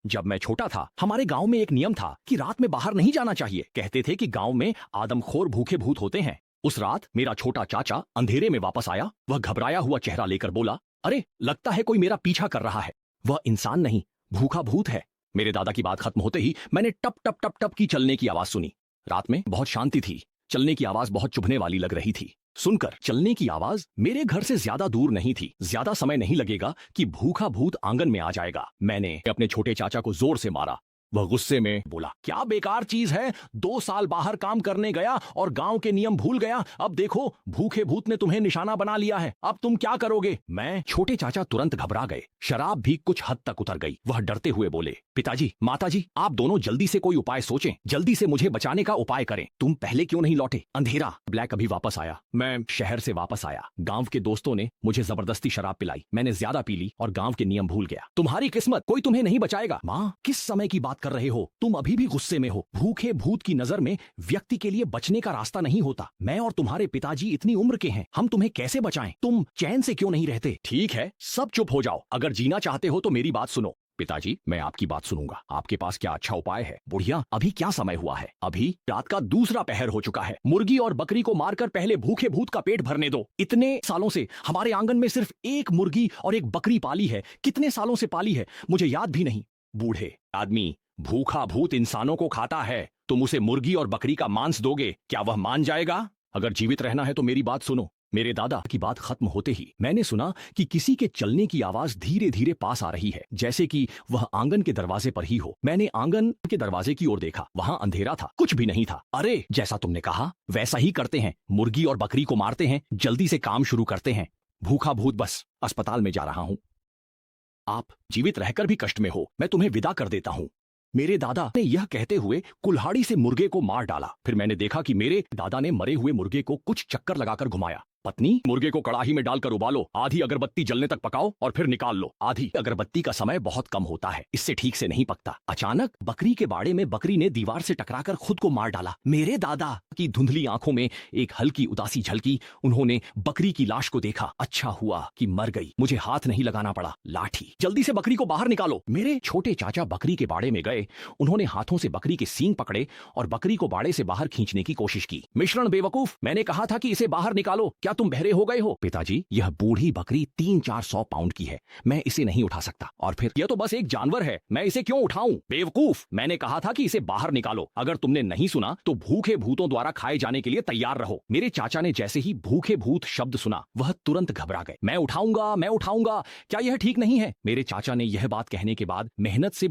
जब मैं छोटा था हमारे गांव में एक नियम था कि रात में बाहर नहीं जाना चाहिए। कहते थे कि गांव में आदमखोर भूखे भूत होते हैं। उस रात मेरा छोटा चाचा अंधेरे में वापस आया। वह घबराया हुआ चेहरा लेकर बोला, अरे लगता है कोई मेरा पीछा कर रहा है। वह इंसान नहीं, भूखा भूत है। मेरे दादा की बात खत्म होते ही मैंने टप टप टप टप की चलने की आवाज सुनी। रात में बहुत शांति थी। चलने की आवाज बहुत चुभने वाली लग रही थी। सुनकर चलने की आवाज मेरे घर से ज्यादा दूर नहीं थी। ज्यादा समय नहीं लगेगा कि भूखा भूत आंगन में आ जाएगा। मैंने अपने छोटे चाचा को जोर से मारा। वह गुस्से में बोला, क्या बेकार चीज है, 2 साल बाहर काम करने गया और गांव के नियम भूल गया। अब देखो भूखे भूत ने तुम्हें निशाना बना लिया है, अब तुम क्या करोगे। छोटे चाचा तुरंत घबरा गए। शराब भी कुछ हद तक उतर गई। वह डरते हुए बोले, पिताजी माताजी आप दोनों जल्दी से कोई उपाय सोचें, जल्दी से मुझे बचाने का उपाय करें। तुम पहले क्यों नहीं लौटे। अंधेरा। ब्लैक अभी वापस आया। मैं शहर से वापस आया। गांव के दोस्तों ने मुझे जबरदस्ती शराब पिलाई। मैंने ज्यादा पी ली और गांव के नियम भूल गया। तुम्हारी किस्मत, कोई तुम्हें नहीं बचाएगा। माँ किस समय की बात कर रहे हो, तुम अभी भी गुस्से में हो। भूखे भूत की नजर में व्यक्ति के लिए बचने का रास्ता नहीं होता। मैं और तुम्हारे पिताजी इतनी उम्र के हैं, हम तुम्हें कैसे बचाएं। तुम चैन से क्यों नहीं रहते। ठीक है सब चुप हो जाओ, अगर जीना चाहते हो तो मेरी बात सुनो। पिताजी मैं आपकी बात सुनूंगा, आपके पास क्या अच्छा उपाय है। बुढ़िया अभी क्या समय हुआ है, अभी रात का दूसरा पहर हो चुका है। मुर्गी और बकरी को मारकर पहले भूखे भूत का पेट भरने दो। इतने सालों से हमारे आंगन में सिर्फ एक मुर्गी और एक बकरी पाली है। कितने सालों से पाली है मुझे याद भी नहीं। बूढ़े आदमी, भूखा भूत इंसानों को खाता है, तुम उसे मुर्गी और बकरी का मांस दोगे, क्या वह मान जाएगा। अगर जीवित रहना है तो मेरी बात सुनो। मेरे दादा की बात खत्म होते ही मैंने सुना कि किसी के चलने की आवाज धीरे धीरे पास आ रही है, जैसे कि वह आंगन के दरवाजे पर ही हो। मैंने आंगन के दरवाजे की ओर देखा, वहां अंधेरा था, कुछ भी नहीं था। अरे जैसा तुमने कहा वैसा ही करते हैं, मुर्गी और बकरी को मारते हैं, जल्दी से काम शुरू करते हैं। भूखा भूत बस अस्पताल में जा रहा हूं, आप जीवित रहकर भी कष्ट में हो, मैं तुम्हें विदा कर देता हूं। मेरे दादा ने यह कहते हुए कुल्हाड़ी से मुर्गे को मार डाला। फिर मैंने देखा कि मेरे दादा ने मरे हुए मुर्गे को कुछ चक्कर लगाकर घुमाया। पत्नी, मुर्गे को कड़ाही में डालकर उबालो, आधी अगरबत्ती जलने तक पकाओ और फिर निकाल लो। आधी अगरबत्ती का समय बहुत कम होता है, इससे ठीक से नहीं पकता। अचानक बकरी के बाड़े में बकरी ने दीवार से टकराकर खुद को मार डाला। मेरे दादा की धुंधली आंखों में एक हल्की उदासी झलकी। उन्होंने बकरी की लाश को देखा। अच्छा हुआ कि मर गई, मुझे हाथ नहीं लगाना पड़ा। लाठी, जल्दी से बकरी को बाहर निकालो। मेरे छोटे चाचा बकरी के बाड़े में गए। उन्होंने हाथों से बकरी के सींग पकड़े और बकरी को बाड़े से बाहर खींचने की कोशिश की। मिश्रण बेवकूफ, मैंने कहा था कि इसे बाहर निकालो, क्या तुम बहरे हो गए हो। पिताजी यह बूढ़ी बकरी 300-400 पाउंड की है, मैं इसे नहीं उठा सकता। और फिर यह तो बस एक जानवर है, मैं इसे क्यों उठाऊं। बेवकूफ, मैंने कहा था कि इसे बाहर निकालो। अगर तुमने नहीं सुना तो भूखे भूतों द्वारा खाए जाने के लिए तैयार रहो। मेरे चाचा ने जैसे ही भूखे भूत शब्द सुना वह तुरंत घबरा गए। मैं उठाऊंगा, मैं उठाऊंगा, क्या यह ठीक नहीं है। मेरे चाचा ने यह बात कहने के बाद मेहनत से